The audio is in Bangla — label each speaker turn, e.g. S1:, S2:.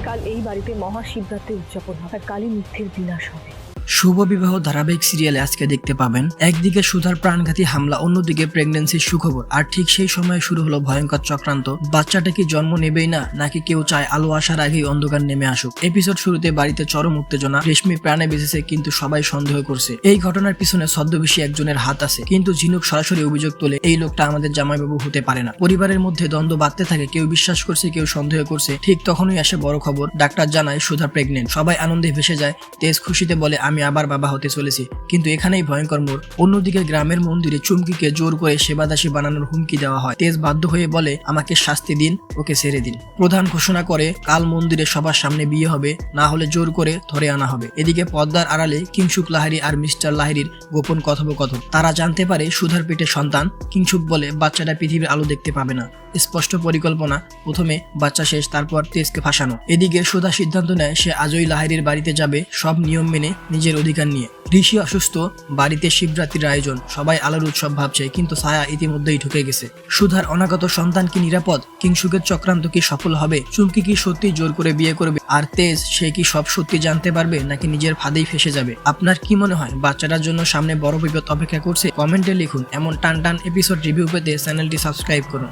S1: কাল এই বাড়িতে মহাশিবরাত্রি উদযাপন হবে, কালী মিথ্যের বিনাশ হবে।
S2: শুভ বিবাহ ধারাবাহিক সিরিয়ালে আজকে দেখতে পাবেন একদিকে সুধার প্রাণঘাতী হামলা, অন্যদিকে প্রেগন্যান্সির সুখবর। আর ঠিক সেই সময় শুরু হলো ভয়ঙ্কর চক্রান্ত। বাচ্চাটা কি জন্ম নেবেই না, নাকি কেউ চায় আলো আসার আগেই অন্ধকার নেমে আসুক? এপিসোড শুরুতে বাড়িতে চরম উত্তেজনা। রেশমি প্রাণে বেঁচেছে, কিন্তু সবাই সন্দেহ করছে এই ঘটনার পিছনে ছদ্মবেশী একজনের হাত আছে। কিন্তু ঝিনুক সরাসরি অভিযোগ তোলে এই লোকটা আমাদের জামাইবাবু হতে পারে না। পরিবারের মধ্যে দ্বন্দ্ব বাড়তে থাকে, কেউ বিশ্বাস করছে, কেউ সন্দেহ করছে। ঠিক তখনই আসে বড় খবর, ডাক্তার জানায় সুধা প্রেগনেন্ট। সবাই আনন্দে ভেসে যায়। তেজ খুশিতে বলে আমি আবার বাবা হতে চলেছি। কিন্তু এখানেই ভয়ঙ্কর মোড়। অন্যদিকে গ্রামের মন্দিরে চুমকিকে জোর করে সেবাদাসী বানানোর হুমকি দেওয়া হয়। তেজ বাধ্য হয়ে বলে আমাকে শাস্তি দিন, ওকে ছেড়ে দিন। প্রধান ঘোষণা করে কাল মন্দিরে সবার সামনে বিয়ে হবে, না হলে জোর করে ধরে আনা হবে। এদিকে পদ্মার আড়ালে কিংসুক লাহিড়ী আর মিস্টার লাহিড়ীর গোপন কথোপকথন। তারা জানতে পারে সুধার পেটে সন্তান। কিংসুক বলে বাচ্চাটা পৃথিবীর আলো দেখতে পাবে না। স্পষ্ট পরিকল্পনা, প্রথমে বাচ্চা শেষ, তারপর তেজকে ফাঁসানো। এদিকে সুধা সিদ্ধান্ত নেয় সে আজই লাহিড়ীর বাড়িতে যাবে, সব নিয়ম মেনে, নিজের অধিকার নিয়ে। ঋষি অসুস্থ, বাড়িতে শিবরাত্রির আয়োজন, সবাই আলোর উৎসব ভাবছে, কিন্তু ছায়া ইতিমধ্যেই ঢুকে গেছে। সুধার অনাগত সন্তান কি নিরাপদ? কিংসুকের চক্রান্ত কি সফল হবে? চুমকি কি সত্যি জোর করে বিয়ে করবে? আর তেজ, সে কি সব সত্যি জানতে পারবে, নাকি নিজের ফাঁদেই ফেসে যাবে? আপনার কি মনে হয় বাচ্চাটার জন্য সামনে বড় বিপদ অপেক্ষা করছে? কমেন্টে লিখুন। এমন টান টান এপিসোড রিভিউ পেতে চ্যানেলটি সাবস্ক্রাইব করুন।